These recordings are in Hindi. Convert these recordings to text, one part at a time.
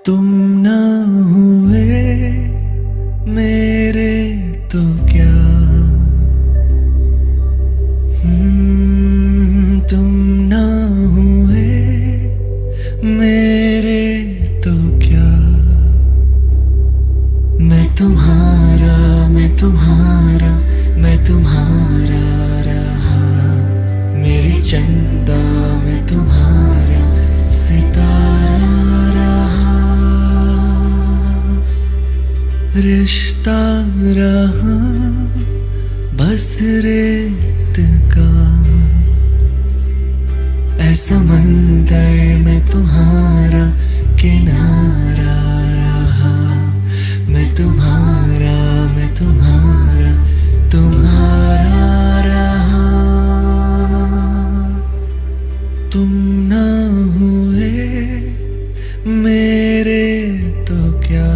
तुम ना हुए मेरे तो क्या, तुम ना हुए मेरे तो क्या। मैं तुम्हारा मैं तुम्हारा मैं तुम्हारा रहा, मेरी चंदा मैं तुम्हारा सितारा रहा। रिश्ता रहा बस रेत का, ऐ समंदर में तुम्हारा किनारा रहा। मैं तुम्हारा तुम्हारा रहा। तुम ना हुए मेरे तो क्या।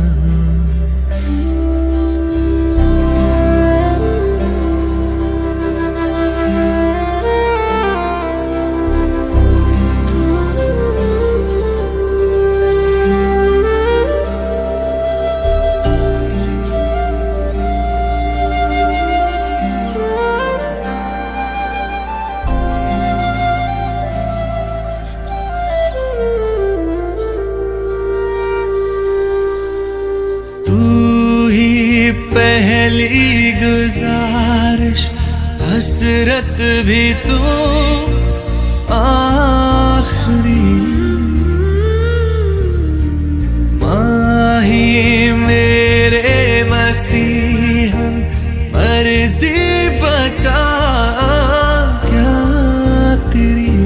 पहली गुजारिश हसरत भी तू आखिरी, माही मेरे मसीहा मर्जी बता क्या तेरी।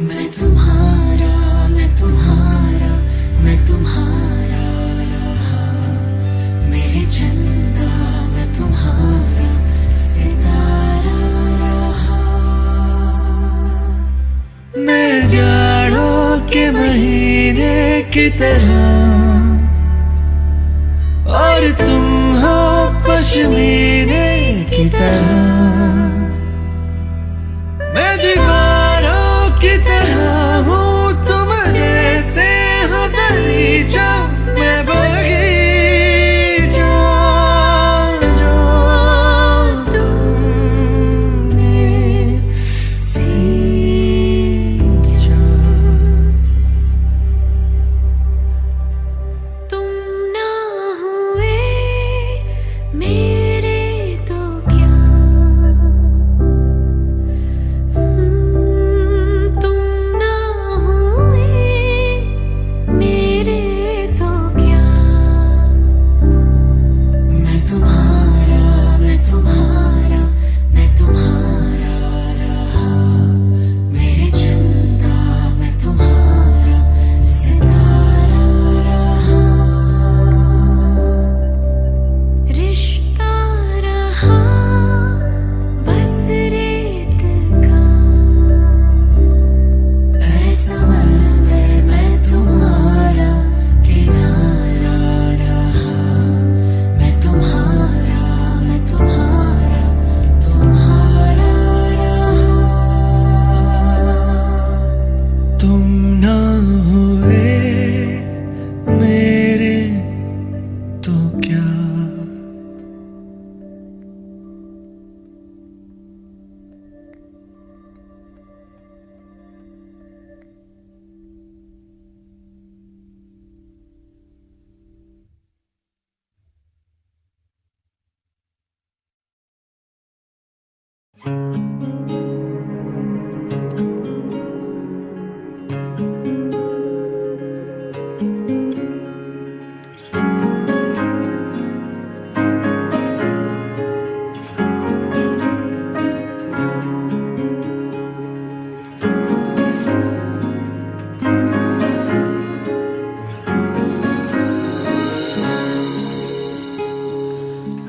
मैं तुम्हारा मैं तुम्हारा मैं तुम्हारा रहा, मेरी चंदा मैं तुम्हारा सितारा रहा। मैं जाड़ों के महीने की तरह और तुम हो पश्मीने की तरह। मैं दीवारों की तरह हूँ तुम जैसे हो दरीचा, मैं बगीचा जो तुमने सींचा। तुम ना हुए मेरे तो क्या, तुम ना हुए मेरे तो क्या। मैं तुम्हारा मैं तुम्हारा मैं तुम्हारा रहा, मेरी चंदा मैं तुम्हारा सितारा रहा। रिश्ता रहा बस रेत का, ऐ समंदर में तुम्हारा किनारा रहा। मैं तुम्हारा तुम्हारा रहा। तुम ना हुए मेरे तो क्या।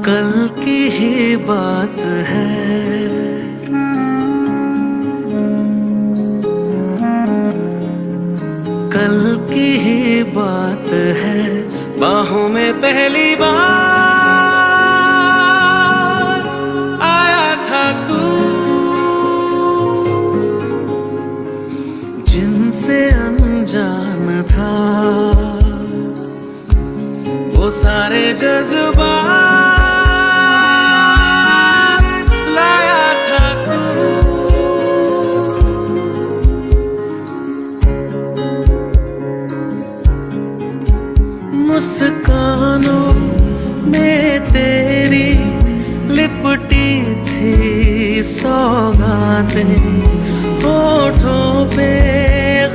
कल की ही बात है, कल की ही बात है, बाहों में पहली बार आया था तू, जिनसे अनजान सारे जज्बात लाया था तू। मुस्कानों में तेरी लिपटी थी सौगातें, होठों पे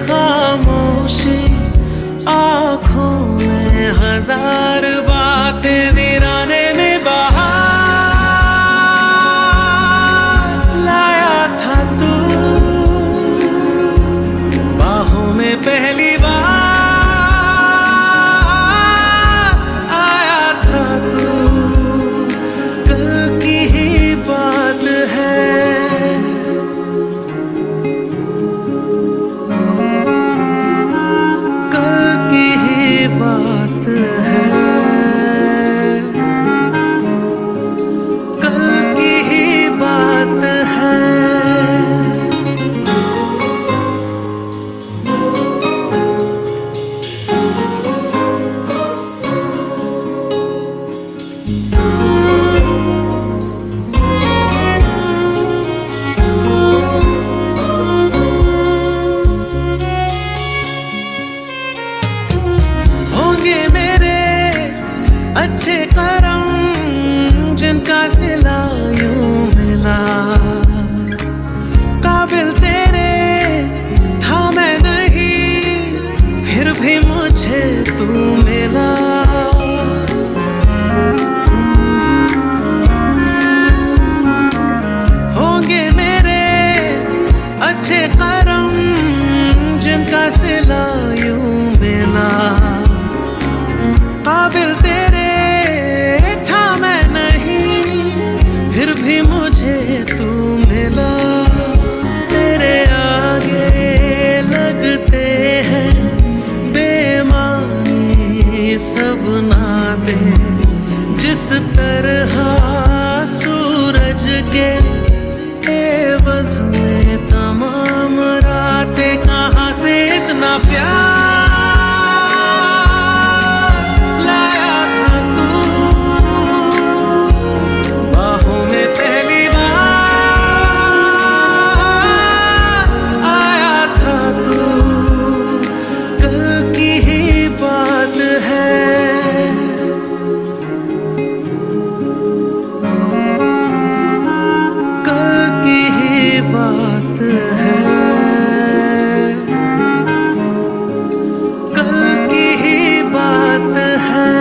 खामोशी, आँखों में हजार बातें, वीराने में बहार लाया था तू। बाहों में पहली बार आया था तू। कल की ही बात है, बात है, कल की ही बात है। अच्छे करम जिनका सिला यूं मिला, काबिल तेरे था मैं नहीं, फिर भी मुझे तू मिला। होंगे मेरे अच्छे करम जिनका सिला यूं मिला, काबिल तेरे था मैं नहीं, फिर भी मुझे तू मिला। तेरे आगे लगते हैं बेमानी सब नाते, जिस तरह सूरज के एवज में तमाम रातें, कहाँ से इतना प्यार बात है, कल की ही बात है।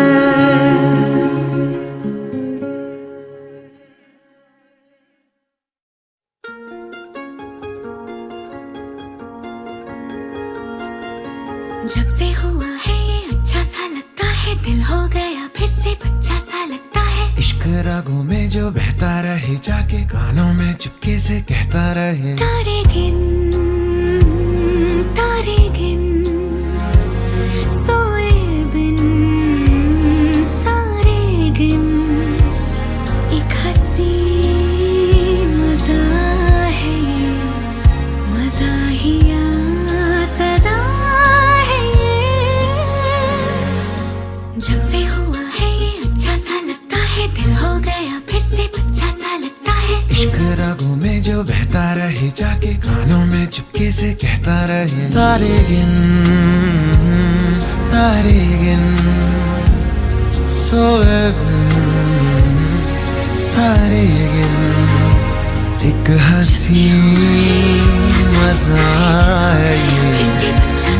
जब से हुआ है ये अच्छा सा लगता है, दिल हो गया फिर से बच्चा सा लगता है। इश्क रागों में जो बहता रहे, जाके कानों में चुपके से कहता रहे। तारे गिन सोए बिन सारे गिन, एक हंसी मजा है ये, मजा ही या सजा है ये। जब से हुआ है ये अच्छा सा लगता है, दिल हो गया फिर से बच्चा सा लगता है। इश्क रागों में जो बहता रहे, जाके कानों में चुपके से कहता रहे। तारे गिन सोए बिन सारे गिन, एक हंसी मजा है ये,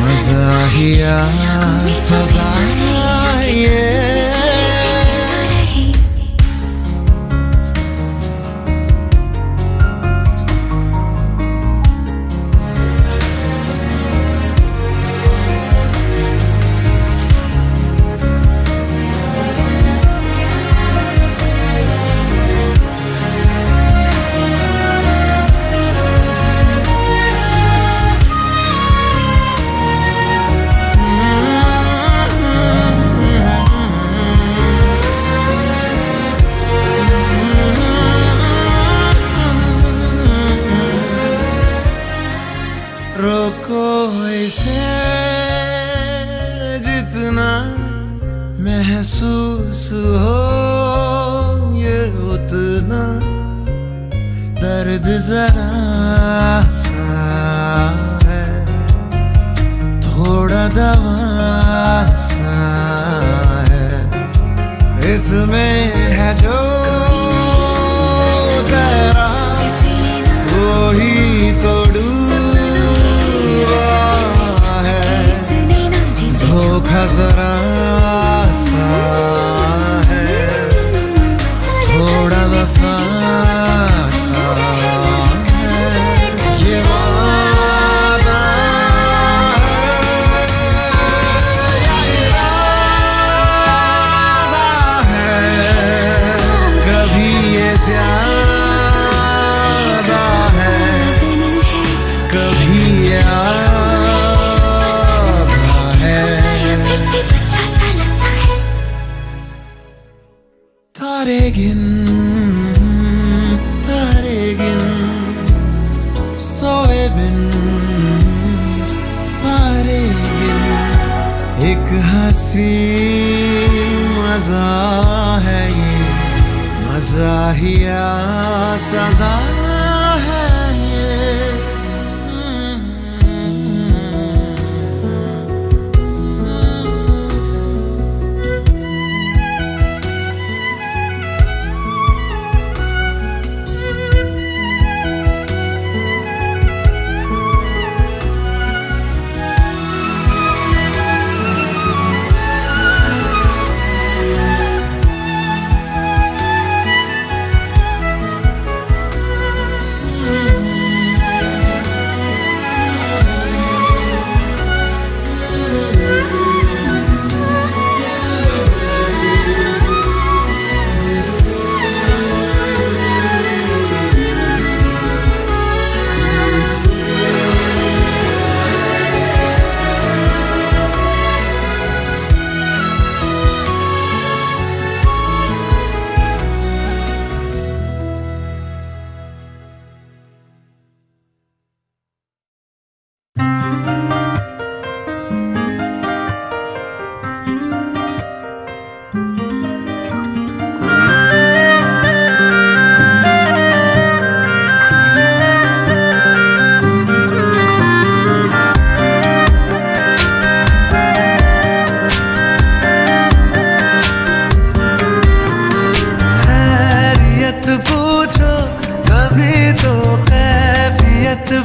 मजा ही या सजा है ये। हो ये उतना दर्द जरा सा है, थोड़ा दवा सा है, इसमें है जो तेरा वो ही तो डूबा है, धोखा जरा सा है, थोड़ा वफा सा है, ये वादा है, इरादा है, कभी ये ज्यादा है, कभी ये आधा है। तारे गिन सोए बिन सारे गिन, एक हंसी मजा है ये, मज़ाहिया सजा है ये।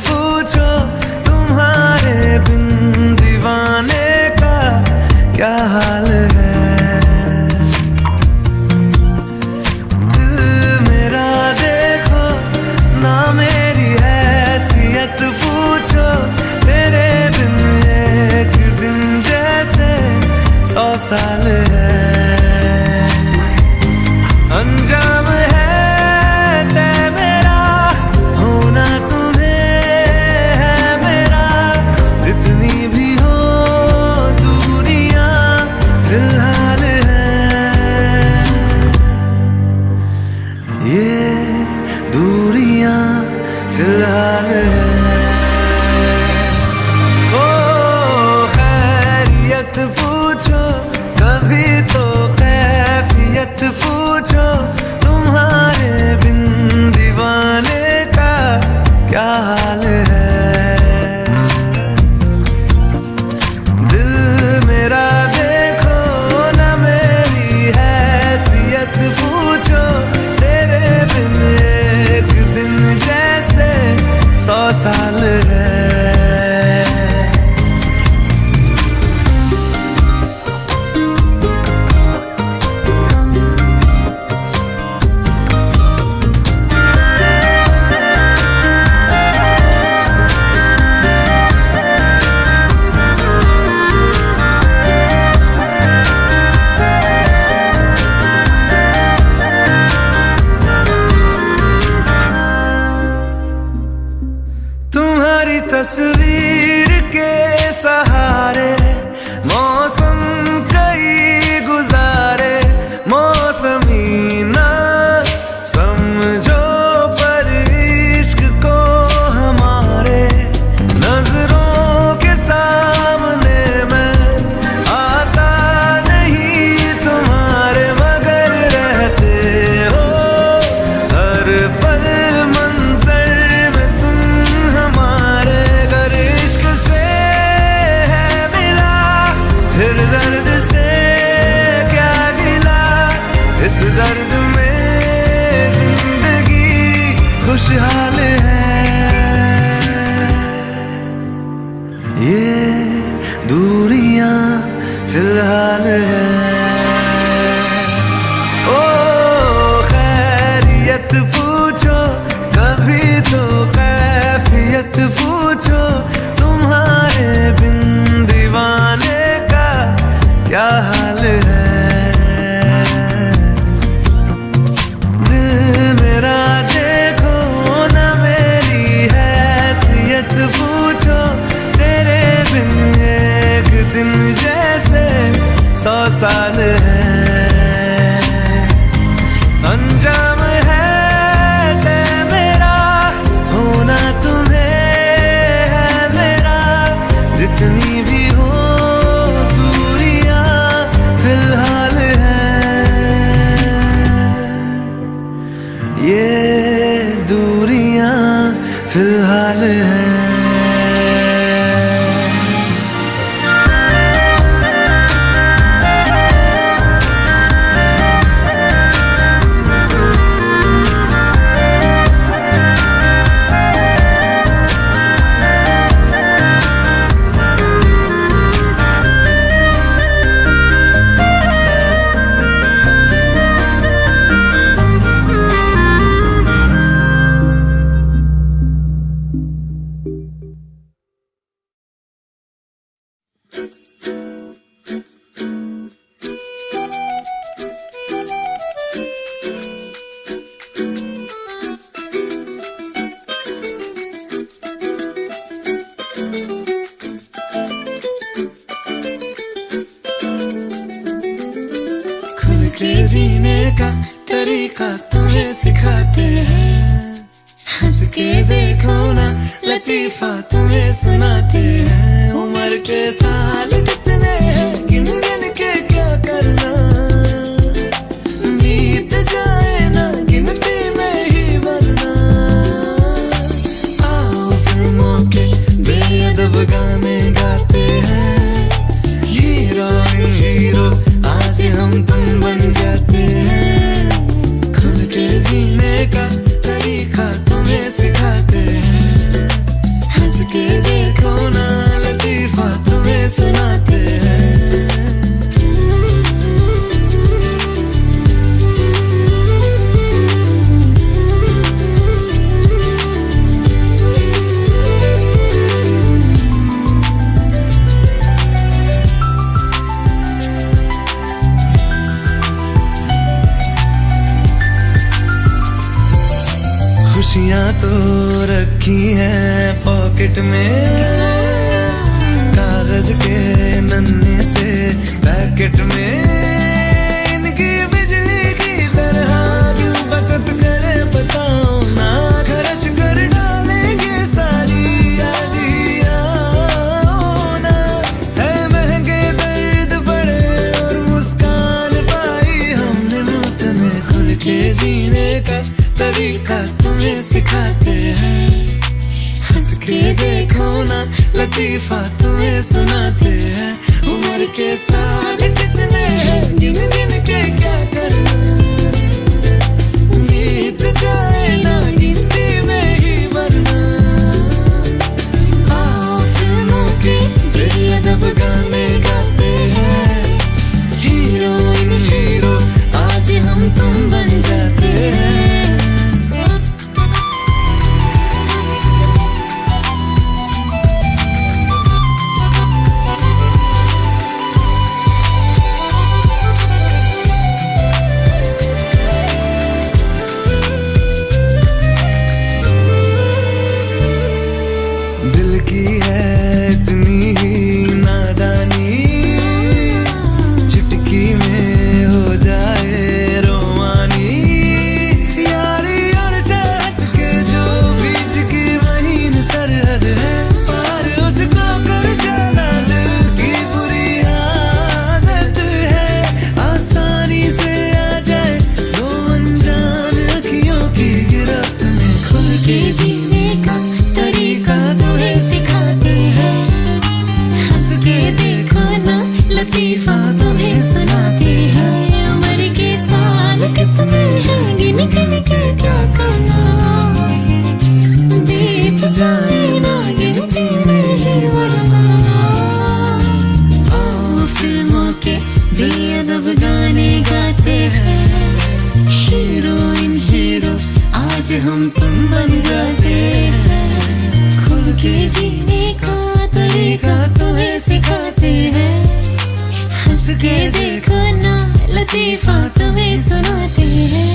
पूछो तुम्हारे बिन दीवाने का क्या हाल है। दिल मेरा देखो ना मेरी हैसियत पूछो, तेरे बिन एक दिन जैसे 100 साल है। अंजाम है तय मेरा होना तुम्हें है मेरा, जितनी भी हो दूरियां फिलहाल है। ये दूरियां फिलहाल है। ओ खैरियत पूछो कभी तो कैफियत पूछो, तुम्हारे बिन दीवाने का क्या हाल है। दिल मेरा देखो ना मेरी हैसियत पूछो, तेरे बिन एक दिन जैसे 100 साल है। तुम्हारी तस्वीर के सहारे मौसम कई गुजारे, मौसमी ना समझो पर इश्क को हमारे, नजरों के सामने मैं आता नहीं तुम्हारे, जीने का तरीका तुम्हें सिखाते हैं। हंस के देखो ना लतीफा तुम्हें सुनाते हैं। उम्र के साल कितने हैं गिन गिन के क्या करना, बीत जाए ना गिनती में ही वरना। आओ फिल्मों के बेअदब गाने गाते हैं, हीरो इन हीरो आज हम तुम बन जाते हैं। खुल के जीने का तरीका तुम्हें सिखाते हैं। हंस के देखो ना लतीफा तुम्हें सुनाते हैं। खुशियां तो रखी हैं पॉकेट में, कागज के नन्हे से पैकेट में। इनकी बिजली की तरह क्यों बचत करे बताओ ना, खर्च कर डालेंगे सारी आज ही आओ ना। है महंगे दर्द पड़े और मुस्कान पाई हमने मुफ्त में। खुल के जीने का तरीका तुम्हें सिखाते हैं। हंस के देखो ना लतीफा तुम्हें सुनाते हैं। उम्र के साल कितने हैं गिन गिन के क्या करना, बीत जाए ना गिनती में ही वरना। आओ फिल्मों के बेअदब गाने गाते हैं, हीरो इन हीरो आज हम तुम बन जाते हैं। दिल की है इतनी ही नादानी, चुटकी में हो जाए रोमानी। यारी और चाहत के जो बीच की महीन सरहद है, पार उसको कर जाना दिल की बुरी आदत है। आसानी से आ जाए दो अनजान अखियों की गिरफ्त में। खुल के जीने का तरीका तुम्हें सिखाते हैं। हंस के देखो ना लतीफा तुम्हें सुनाते हैं। उम्र के साल कितने हैं गिन गिन के क्या करना, बीत जाए ना गिनती में ही वरना। आओ फिल्मों के बेअदब गाने गाते हैं, हीरो इन हीरो आज हम तुम बन जाते हैं। खुल के जीने का तरीका तुम्हें सिखाते हैं। हंस के देखो ना लतीफा तुम्हें सुनाते हैं।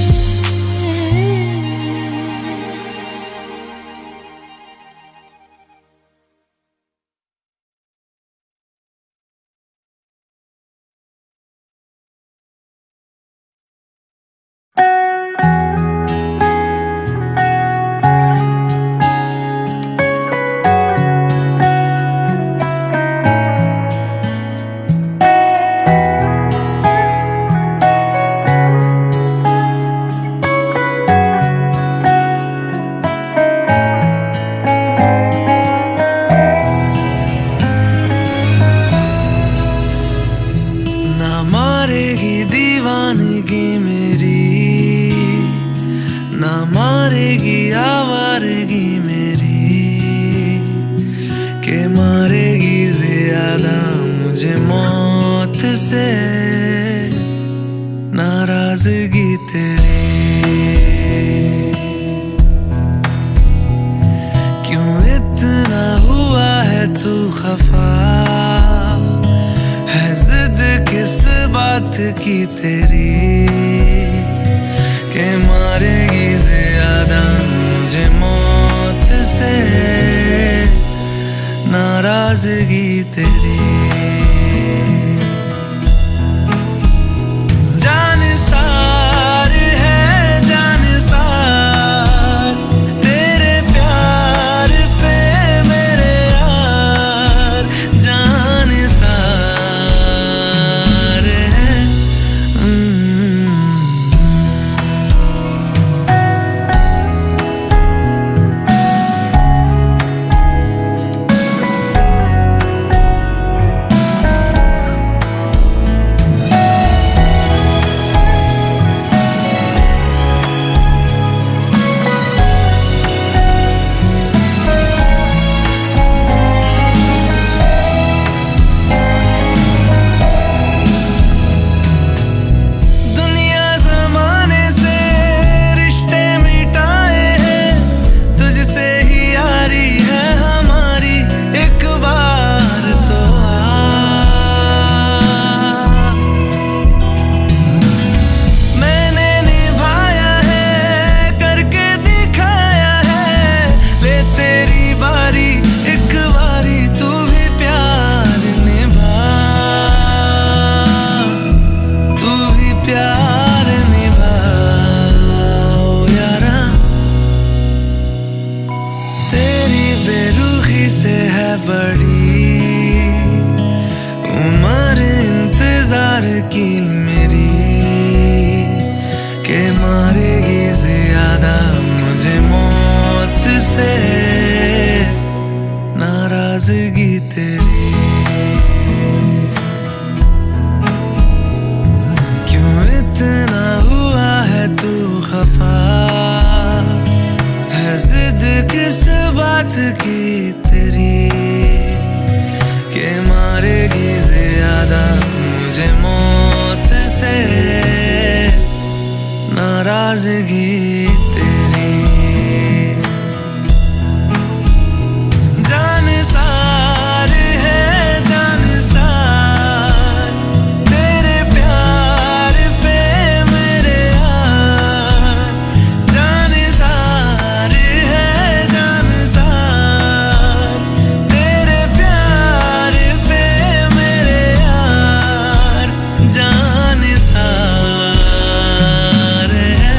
मारेगी आवारगी मेरी, के मारेगी ज्यादा मुझे मौत से नाराजगी तेरी। क्यों इतना हुआ है तू खफा, है जिद किस बात की तेरी, के मारेगी ज्यादा मुझे मौत से नाराजगी तेरी। जान सा मारेगी ज्यादा मुझे मौत से नाराजगी तेरी। क्यों इतना हुआ है तू खफा, है जिद किस बात की तेरी के मारेगी ज्यादा मुझे मौत से नाराजगी तेरी। जान सार है जान सार तेरे प्यार पे मेरे यार, जान सार है जान सार तेरे प्यार पे मेरे यार, जान सार है।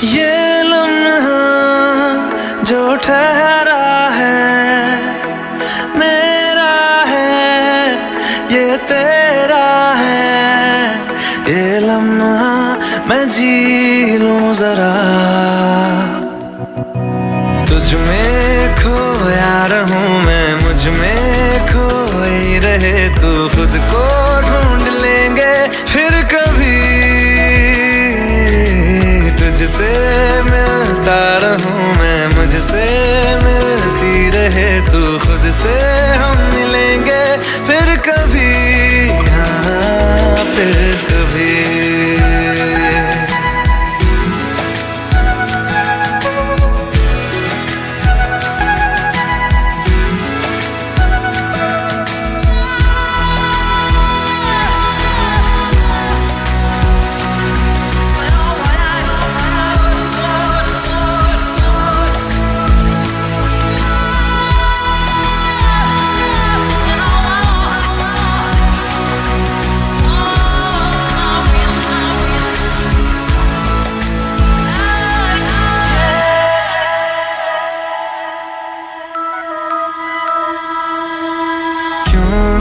ये लम्हा जो ठहरा है मेरा है, ये तेरा है, ये लम्हा मैं जी लूं जरा। तुझ में खोया रहूं मैं, मुझ में खोई रहे तू, खुद को ढूंढ लेंगे फिर कभी। तुझसे मिलता रहूं मैं, मुझसे मिलती रहे तू, खुद से हम मिलेंगे फिर कभी, हाँ फिर कभी।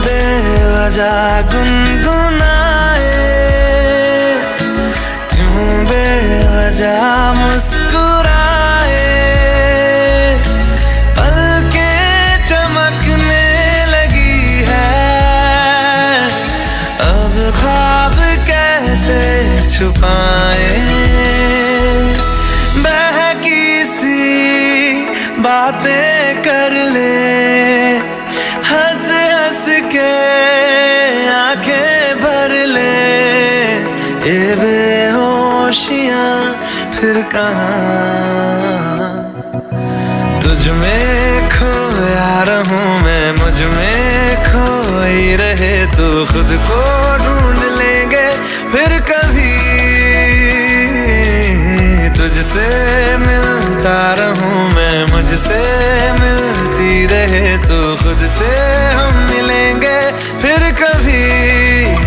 बेवजह गुनगुनाए, क्यों बेवजह मुस्कुराए, पलकें चमकने लगी है, अब ख्वाब कैसे छुपाए। बहकी सी बातें कर ले, हंस हंस के आंखें भर ले, ये बेहोशियां फिर कहाँ। तुझ में खोया रहूं मैं, मुझ में खोई रहे तू, खुद को ढूंढ लेंगे फिर कभी। तुझसे मिलता रहूं मैं, मुझसे मिलती रहे तू, खुद से हम मिलेंगे फिर कभी,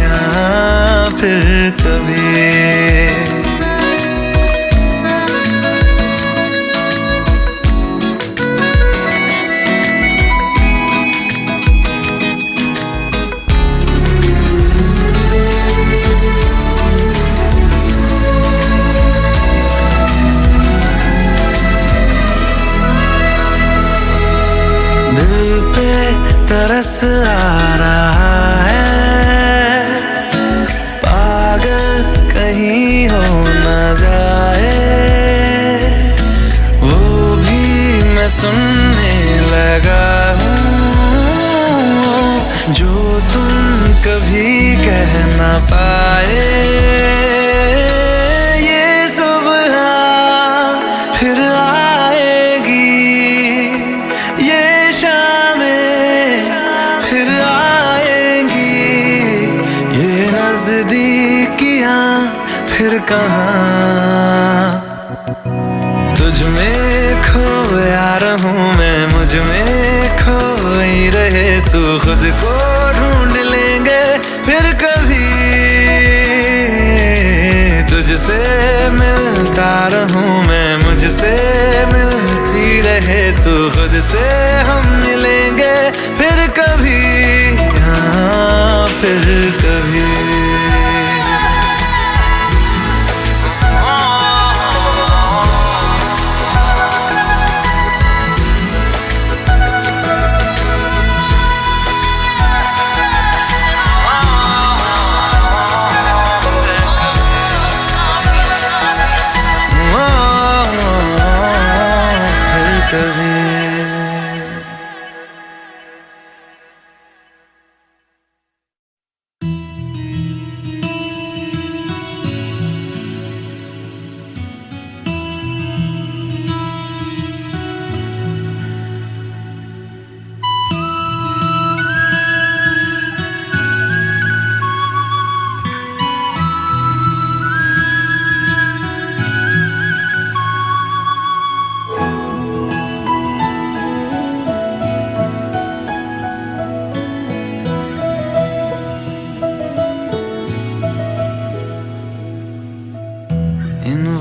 हाँ फिर कभी। दिल पे तरस आ रहा है, पागल कहीं हो न जाए, वो भी मैं सुनने लगा हूँ जो तुम कभी कह न पाए। ये सुबह फिर आएगी, ये शामें फिर आएगी, फिर कहाँ। तुझ में खोया रहूं मैं, मुझ में खोई रहे तू, खुद को ढूंढ लेंगे फिर कभी। तुझसे मिलता रहूं मैं, मुझसे मिलती रहे तू, खुद से हम मिलेंगे फिर कभी, हाँ फिर कभी।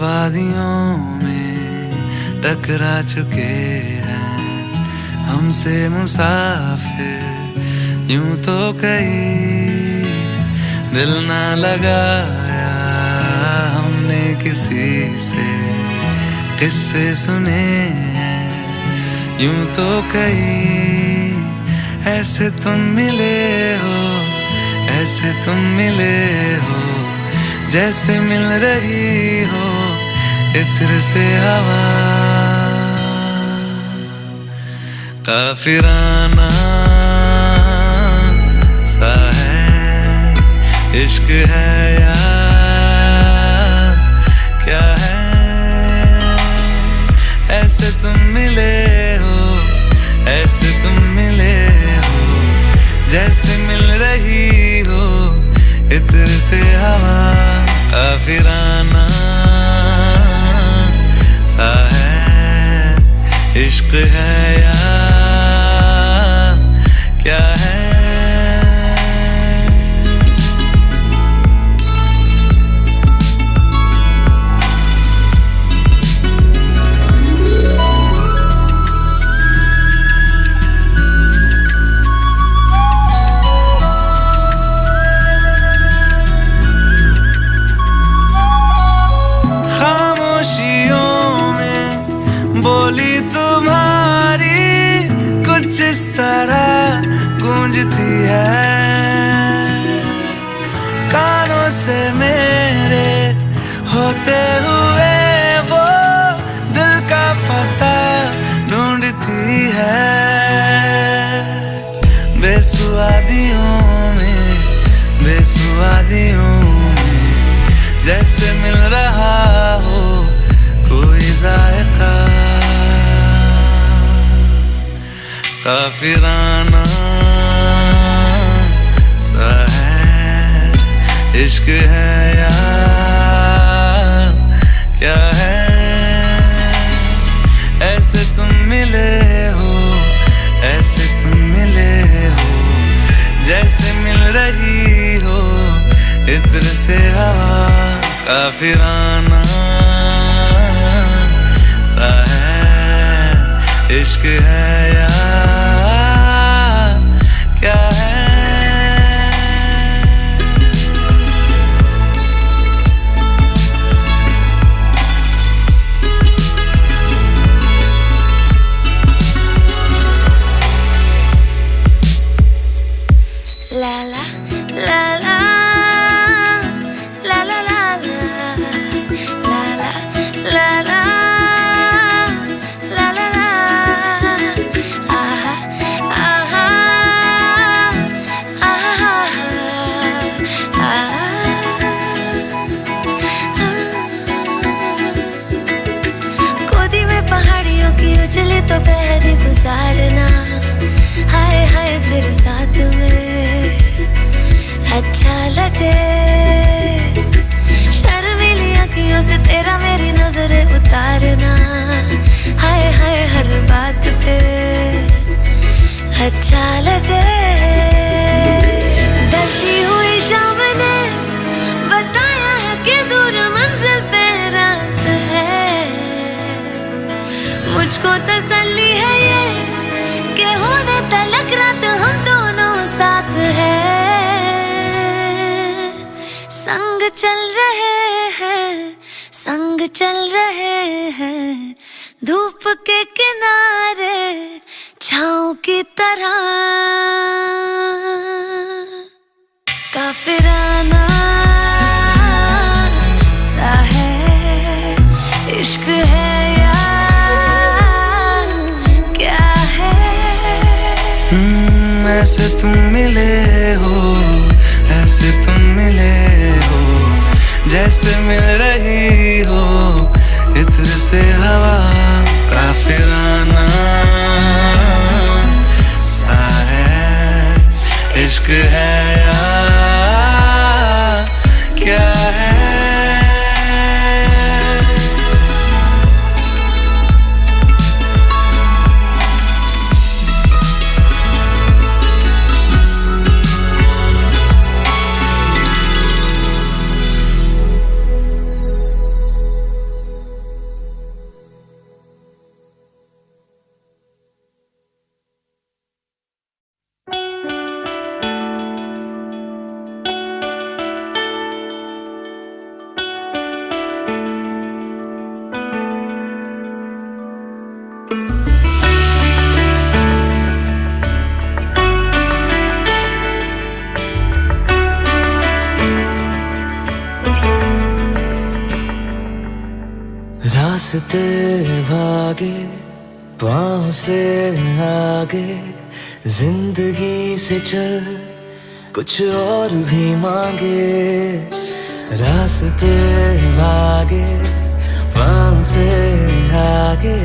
वादियों में टकरा चुके हैं हमसे मुसाफिर, यूं तो कहीं दिल ना लगाया हमने किसी से, किस्से सुने हैं यूं तो कहीं। ऐसे तुम मिले हो, ऐसे तुम मिले हो, जैसे मिल रही हो इत्र से हवा। काफिराना सा है इश्क है या क्या है। ऐसे तुम मिले हो, ऐसे तुम मिले हो, जैसे मिल रही हो इत्र से हवा। काफिराना सा है इश्क है या क्या है। बोली तुम्हारी कुछ इस तरह गूंजती है, कानों से मेरे होते हुए वो दिल का पता ढूंढती है। बेसुआदियों में, बेसुआदियों में जैसे मिल रहा हो कोई जायका। काफिराना सा है इश्क है या क्या है। ऐसे तुम मिले हो, ऐसे तुम मिले हो, जैसे मिल रही हो इत्र से हवा। काफिराना सा है इश्क है या क्या है। ला ला ला ला ला ला ला ला ला ला पहाड़ियों की उजली तो पहर गुजारना, हाय हाय तेरे साथ में अच्छा लगे। शर्मीली बात पे अच्छा लगे। ढलती हुई शाम ने बताया है कि दूर मंजिल पे रात है। मुझको तसल्ली है ये कि होने तलक रात हम दोनों साथ है। संग चल रहे हैं, संग चल रहे हैं, धूप के किनारे छाँव की तरह। काफिराना सा है, इश्क है या क्या है। ऐसे तुम मिले हो, ऐसे तुम मिले हो, जैसे मिल रही हो इत्र से हवा। काफिराना सा है, इश्क है या क्या है। रास्ते भागे पाँव से आगे, जिंदगी से चल कुछ और भी मांगे। रास्ते भागे पाँव से आगे,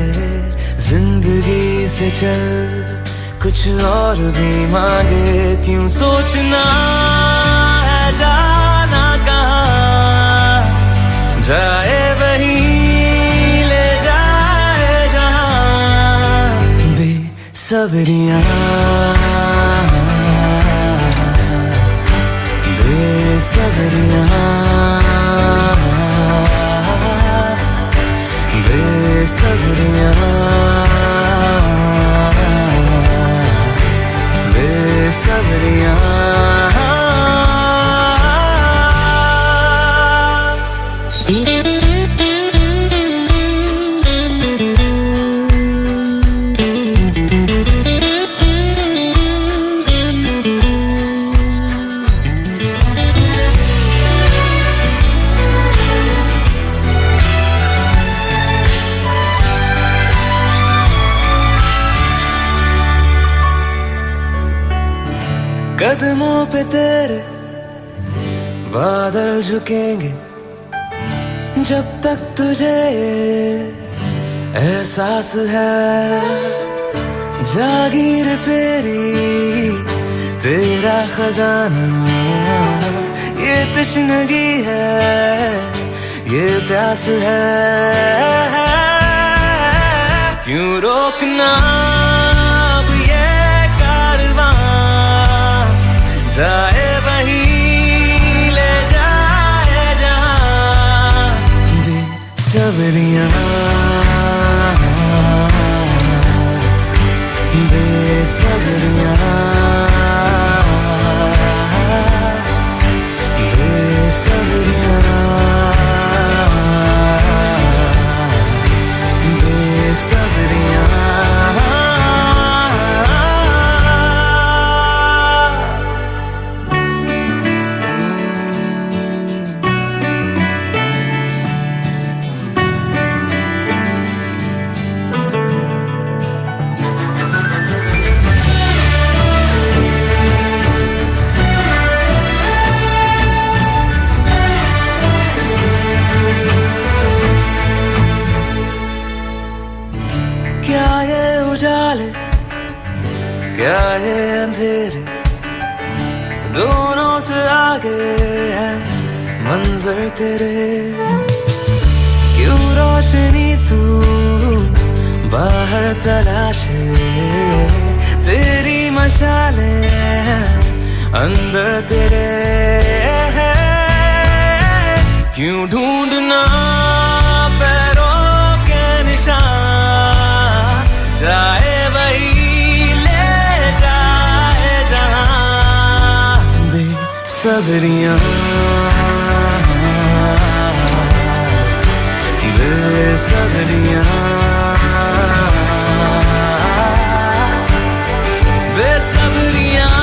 जिंदगी से चल कुछ और भी मांगे। क्यों सोचना है जाना कहाँ, जाए वही बेसब्रियां, बेसब्रियां, बेसब्रियां, बेसब्रियां। कदमों पे तेरे बादल झुकेंगे, जब तक तुझे एहसास है। जागीर तेरी तेरा खजाना, ये तश्नगी है, ये प्यास है। क्यों रोकना अब ये कारवां, जाए वही ले जाए जहां। बेसब्रियां, बेसब्रियां, बेसब्रियां, बेसब्रियां। क्या ये उजाले, क्या ये अंधेरे, दोनों से आगे है मंजर तेरे। क्यों रोशनी तू बाहर तलाशे तेरी मशाले, अंदर तेरे क्यों ढूंढना पैरों के निशान, जाए वही ले जाए जहां। बेसब्रियां बेसब्रियां बेसब्रियां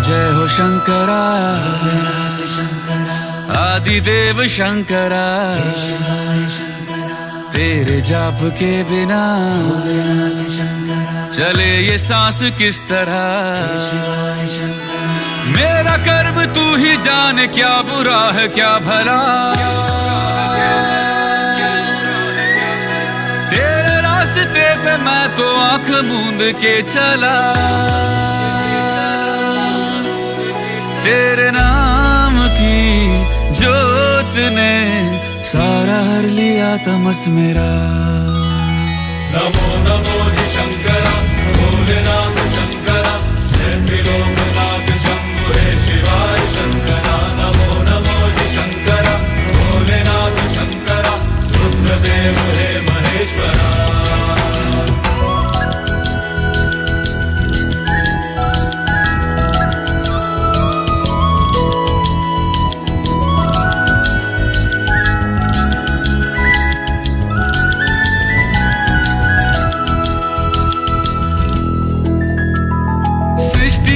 जय हो शंकरा, आदिदेव शंकरा, तेरे जाप के बिना चले ये सांस किस तरह। मेरा कर्म तू ही जाने, क्या बुरा है क्या भला, तेरे रास्ते पे मैं तो आंख मूंद के चला। तेरे नाम की जोत ने सारा हर लिया तमस मेरा। नमो नमो जी शंकरा, भोलेनाथ शंकरा, जय त्रिलोकनाथ शंभु हे शिवाय शंकरा। नमो नमो जी शंकरा, भोलेनाथ शंकरा, रुद्रदेव हे महेश्वरा।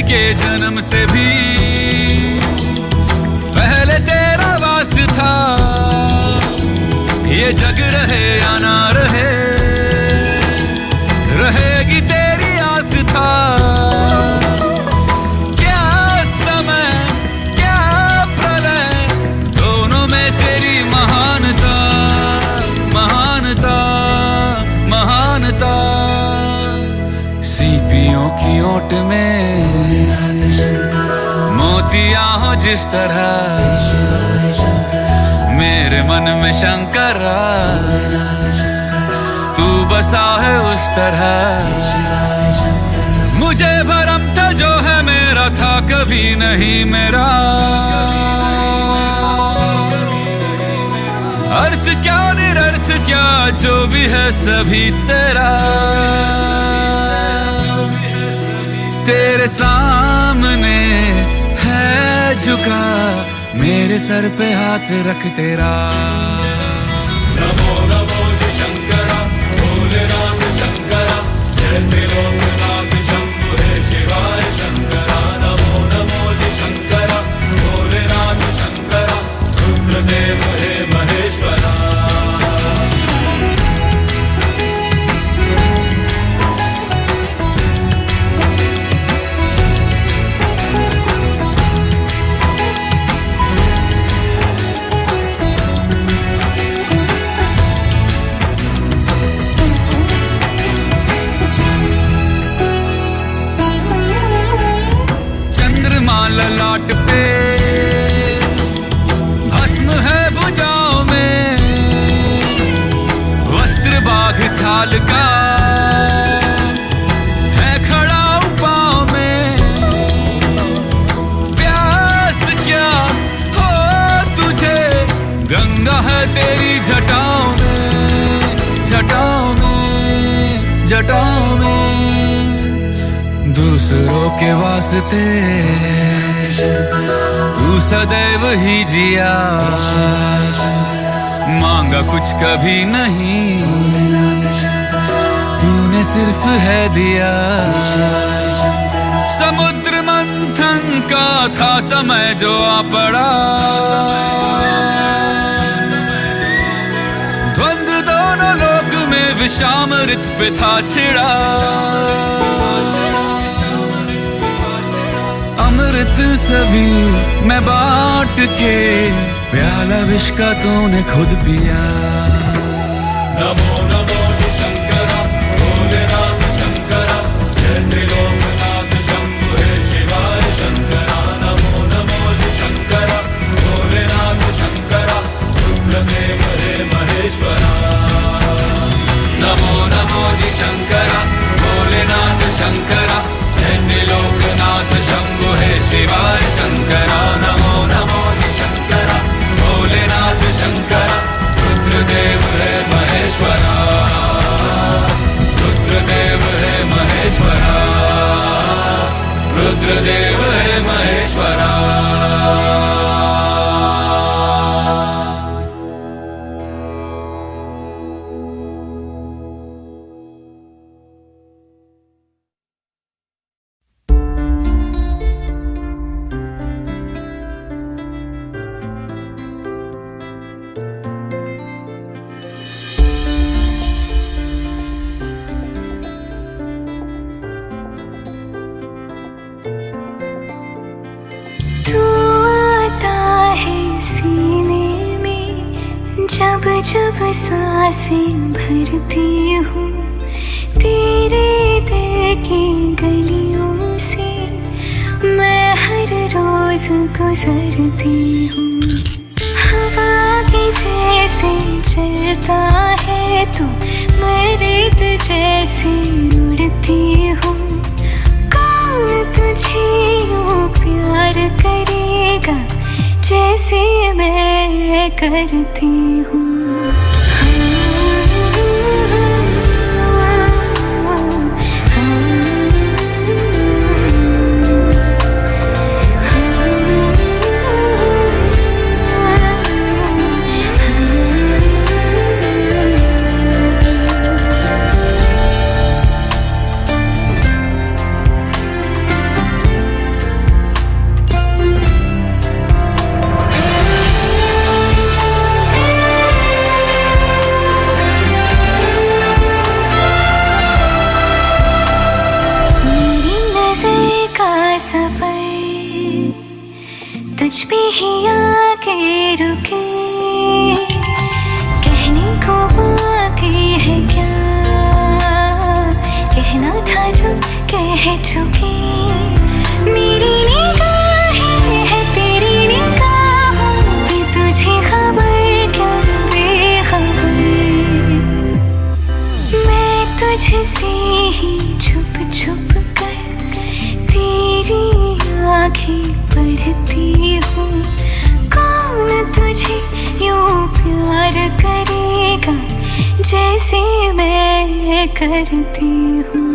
के जन्म से भी पहले तेरा वास था, ये जग रहे या ना रहे, रहेगी तेरी आस था। क्या समय क्या प्रलय, दोनों में तेरी महानता महानता महानता। सीपियों की ओट में मोतिया हो जिस तरह, मेरे मन में शंकरा तू बसा है उस तरह। मुझे भरम था जो है मेरा था कभी नहीं मेरा, अर्थ क्या निरर्थ क्या जो भी है सभी तेरा। तेरे सामने है झुका मेरे सर पे हाथ रख तेरा। नमो नमो जी शंकरा, भोलेनाथ शंकरा, जय त्रिलोकनाथ शंभु हे शिवाय शंकरा। नमो नमो जी शंकरा, भोलेनाथ शंकरा, रुद्रदेव हे महेश्वरा। ललाट पे भस्म है भुजाओं में, वस्त्र बाघ छाल का है खड़ा पाँव में। प्यास क्या हो तुझे, गंगा है तेरी जटाओं में जटाओं में जटाओं में। दूसरों के वास्ते तू सदैव ही जिया, मांगा कुछ कभी नहीं, तूने सिर्फ है दिया। समुद्र मंथन का था समय जो आ पड़ा, द्वंद्व दोनों लोक में विषामृत पे था छिड़ा। अमृत सभी मैं बांट के, प्याला विष का तूने खुद पिया। नमो नमो शंकरा भोलेनाथ शंकरा, जय त्रिलोकनाथ शंभु हे शिवाय शंकरा। नमो नमो शंकरा भोलेनाथ शंकरा, रुद्रदेव हे महेश्वरा। नमो नमो शंकरा भोलेनाथ शंकरा, जय त्रिलोकनाथ शंभु हे शिवाय शंकरा। नमो नमो शंकरा भोलेनाथ शंकरा, रुद्रदेव हे महेश्वरा। रुद्रदेव हे महेश्वरा, रुद्रदेव हे महेश्वरा। जब सांसें भरती हूँ तेरे दिल की गलियों से, मैं हर रोज गुजरती हूँ। हवा के जैसे चलता है तू, मैं रेत जैसे उड़ती हूँ। कौन तुझे यूँ प्यार करेगा जैसे मैं करती हूँ। तुझ पे ही आके रुके, कहने को बाकी है क्या, कहना था जो कह चुके। मेरी निगाहें है तेरी निगाहों में, तुझे खबर क्या बेखबर। मैं तुझसे ही छुप छुप कर तेरी आँखें पढ़ती हूँ। कौन तुझे यूँ प्यार करेगा जैसे मैं करती हूँ।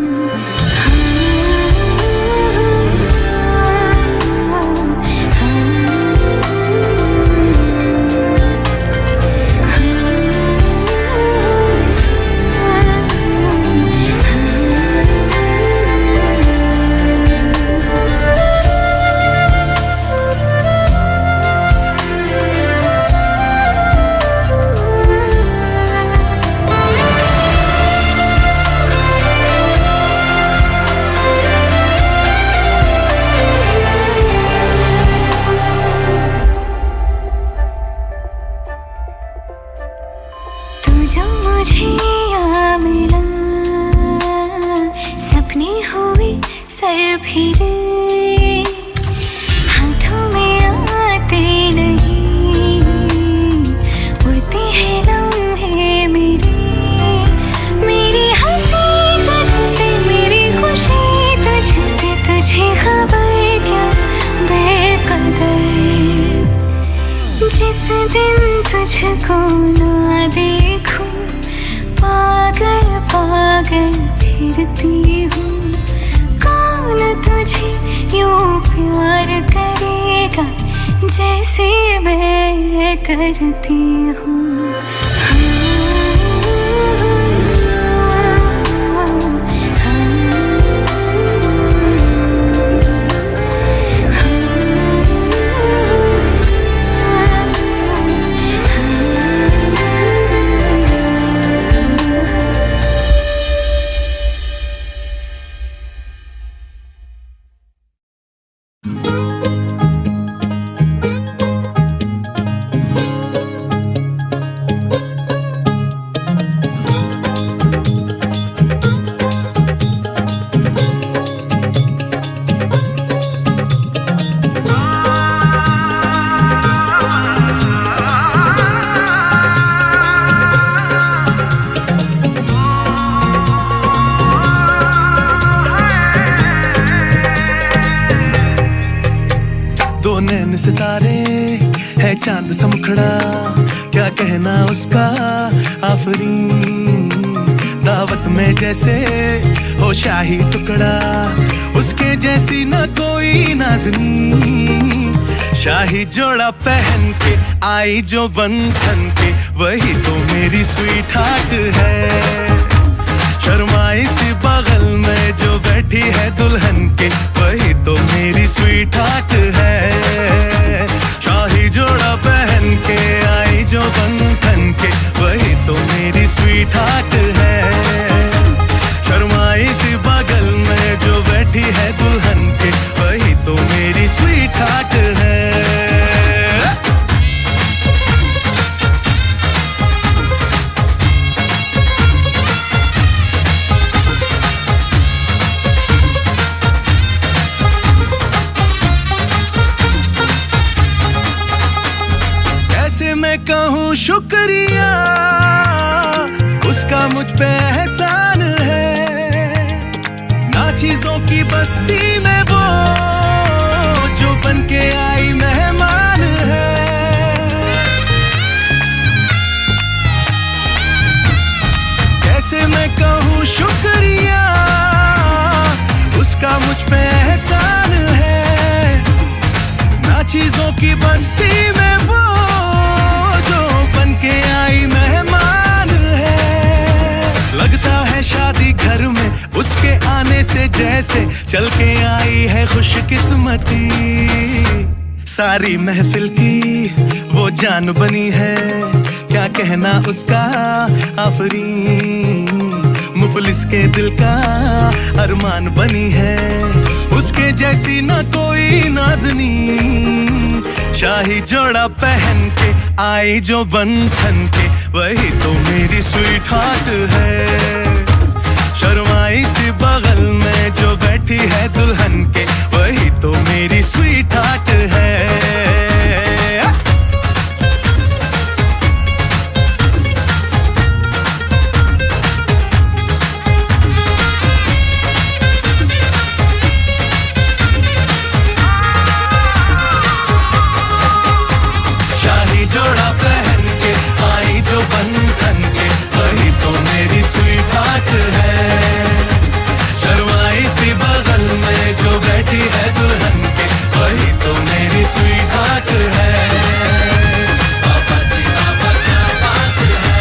जो मुझे यहाँ मिला, सपने हुए सर फिरे, हाथों में आते नहीं, उड़ते हैं लम्हे मेरे। मेरी हंसी तुझसे, मेरी खुशी तुझसे, तुझे खबर क्या बेकदर। जिस दिन तुझको ना देखूं, पागल पागल फिरती हूँ। कौन तुझे यूँ प्यार करेगा जैसे मैं करती हूँ। हाँ सितारे है चांद सा मुखड़ा, क्या कहना उसका आफरीन। दावत में जैसे हो शाही टुकड़ा, उसके जैसी न कोई नाज़नीन। शाही जोड़ा पहन के आई जो बंधन के, वही तो मेरी स्वीट हार्ट है। शर्माई सी बगल में जो बैठी है दुल्हन के, वही तो मेरी स्वीट हार्ट है। शाही जोड़ा पहन के आई जो बंधन के, वही तो मेरी स्वीट हार्ट है। शर्माई सी बगल में जो बैठी है दुल्हन के, वही तो मेरी स्वीट हार्ट है। मैं कहूँ शुक्रिया, उसका मुझ पे एहसान है। ना चीजों की बस्ती में वो जो बन के आई मेहमान है। कैसे मैं कहूँ शुक्रिया, उसका मुझ पे एहसान है। ना चीजों की बस्ती में वो के आई मेहमान है। लगता है शादी घर में उसके आने से जैसे चल के आई है खुशकिस्मती। सारी महफिल की वो जान बनी है, क्या कहना उसका आफरीन। मुफलिस के दिल का अरमान बनी है, उसके जैसी ना कोई नाज़नीन। शाही जोड़ा पहन के आई जो बंधन के, वही तो मेरी स्वीट हार्ट है। शर्माई सी बगल में जो बैठी है दुल्हन के, वही तो मेरी स्वीट हार्ट है। जोड़ा पहन के आई जो बंधन के, वही तो मेरी स्वीट हार्ट है। शर्माई सी बगल में जो बैठी है दुल्हन के, वही तो मेरी स्वीट हार्ट है। बाबा जी बाबा क्या बात है,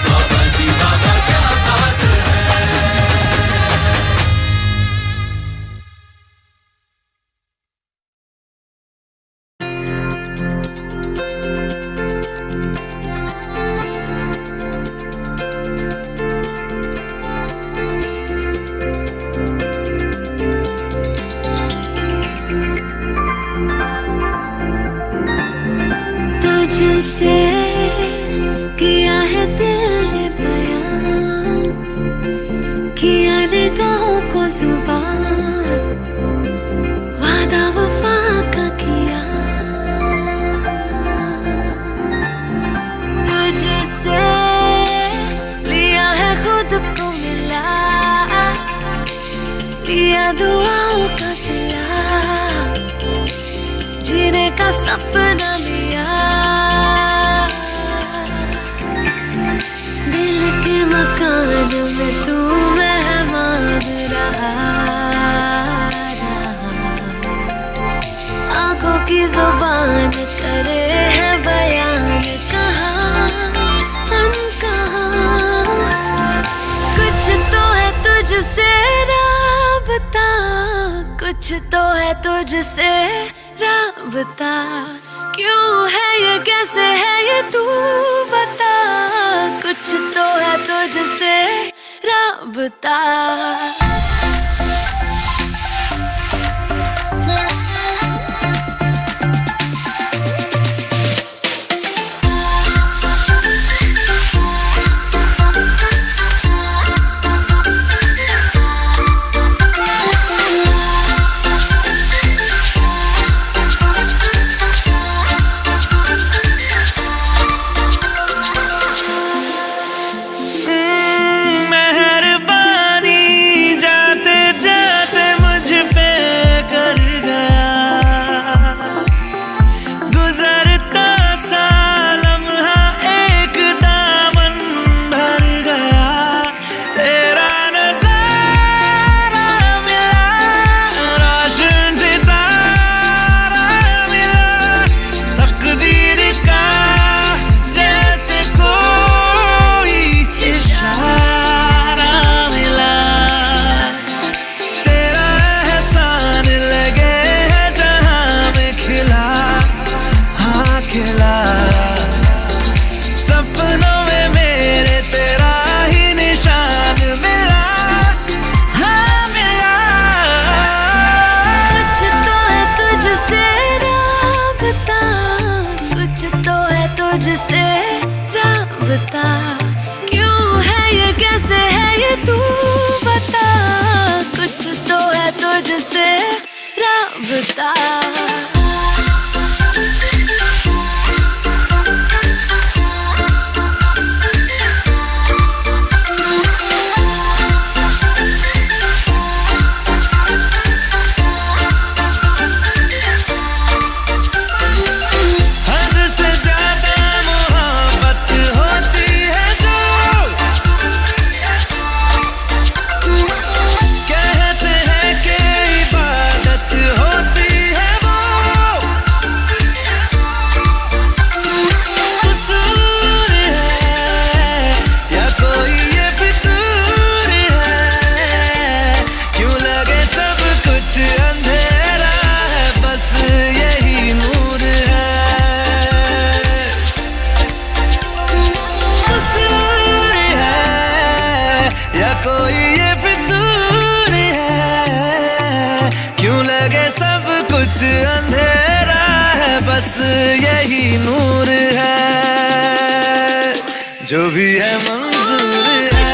बाबा जी बाबा क्या बात है। तुझसे किया है दिल ने बयां, किया निगाहों को जुबान, वादा वफा का किया। तुझसे लिया है खुद को मिला, लिया दुआओं का सिला, जीने का सपना लिया। दिल के मकान में तू मेहमान रहा, आंखों की जुबान करे है बयान, कहाँ हम कहाँ। कुछ तो है तुझसे राबता, कुछ तो है तुझसे राबता। क्यों है ये, कैसे है ये, तू बता। कुछ तो है तुझसे राबता। मेहरबानी जा बता। सब कुछ अंधेरा है बस यही नूर है जो भी है मंजूर है।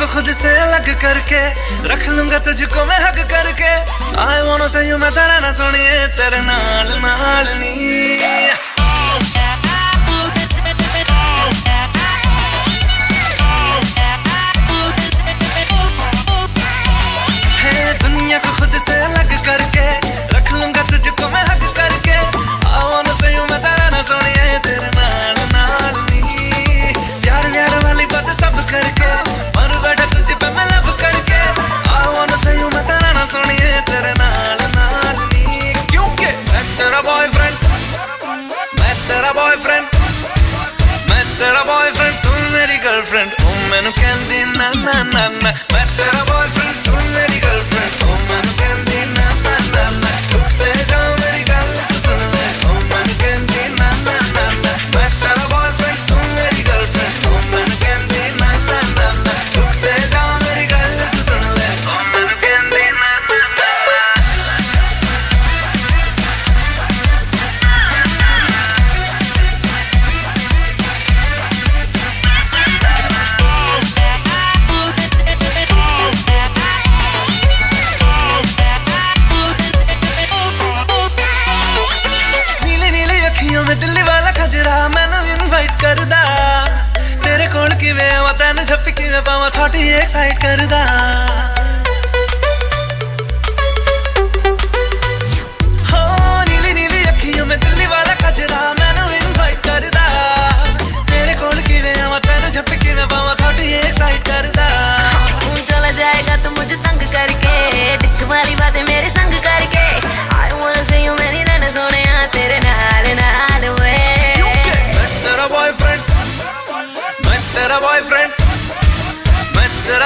खुद से अलग करके रख लूंगा तुझको मैं हक करके। I wanna say you मैं तेरा ना सुनिए तेरे नाल नाल नी। दुनिया को खुद से अलग करके रख लूंगा तुझको मैं हक करके। I wanna say you मैं तेरा ना सुनिए तेरे नाल नाल नी। प्यार प्यार वाली बात सब करके मर बैठा तुझ पे मैं लब करके। I wanna say you मैं तेरा ना सुनिए तेरे नाल नाल नी। क्योंकि मैं तेरा बॉयफ्रेंड मैं तेरा बॉयफ्रेंड तू मेरी गर्लफ्रेंड ओ मैनू कहंदी ना ना ना ना। मैं तेरा बॉयफ्रेंड तू मेरी गर्लफ्रेंड ओ मैनू कहंदी ना ना ना ना। टुकते जाओ मेरी गल तू सुन ले ओ मैनू कहंदी ना ना ना ना। मैं तेरा बॉयफ्रेंड तू मेरी गर्लफ्रेंड ओ मैनू कहंदी ना ना ना ना। टुकते जाओ मेरी गल तू सुन ले ओ मैनू कहंदी ना ना ना। में दिल्ली वाला खजरा मैनू इनवाइट करदा तेरे कोल किवें आवां तैनू झप्पी किवें पावां थोड़ी एक्साइट करदा। हो नीली नीली अखियों में दिल्ली वाला खजरा मैनू इनवाइट करदा तेरे कोल किवें आवां तैनू झप्पी किवें पावां थोड़ी एक्साइट करदा। चला जाएगा तो मुझे तंग करके डिच वाली बातें मेरे संग करके। I wanna see you मेरी रन सोने तेरे नाल नाल वे। मैं तेरा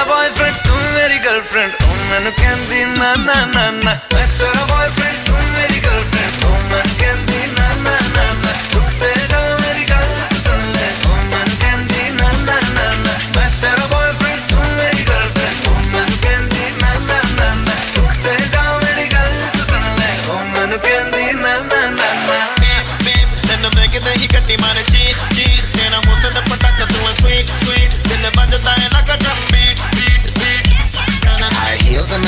बॉयफ्रेंड तू मेरी गर्लफ्रेंड ओ मैनू कहंदी ना ना ना ना। मैं तेरा बॉयफ्रेंड तू मेरी गर्लफ्रेंड ओ मैनू कहंदी ना ना ना ना। टुकते जाओ मेरी गल तू सुन ले ओ मैनू कहंदी ना ना ना ना। मैं तेरा बॉयफ्रेंड तू मेरी गर्लफ्रेंड ओ मैनू कहंदी ना ना ना ना। टुकते जाओ मेरी गल तू सुन ले ओ मैनू कहंदी ना ना ना ना। तेनू मैं किते ही कट्टी मारे चीज चीज तेरा मुंह ते पटाखा तू है स्वीट स्वीट दिल बजता है ना drum beat beat beat. High heels and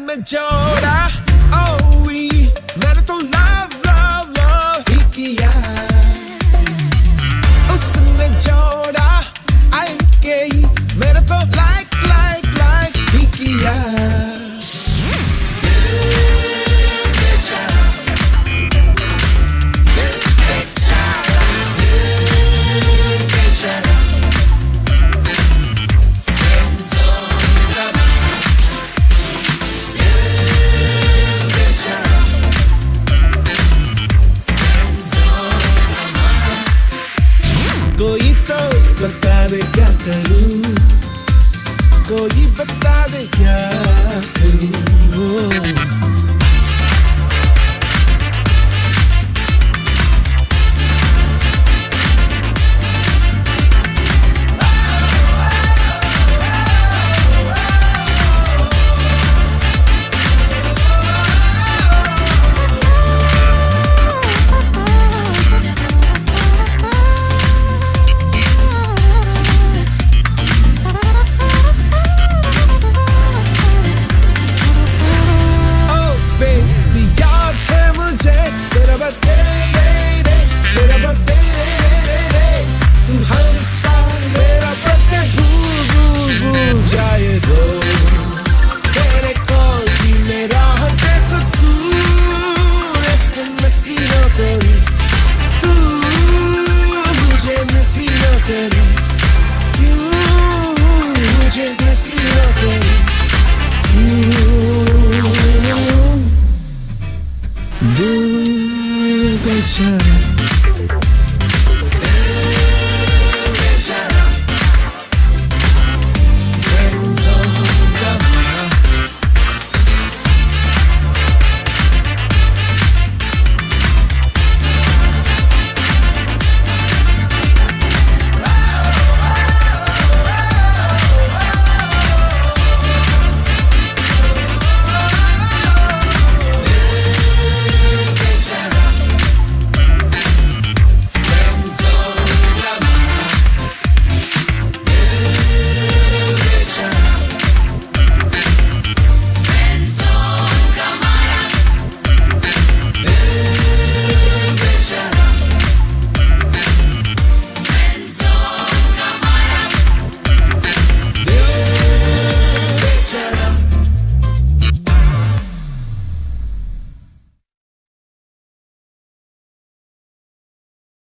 में जोड़ा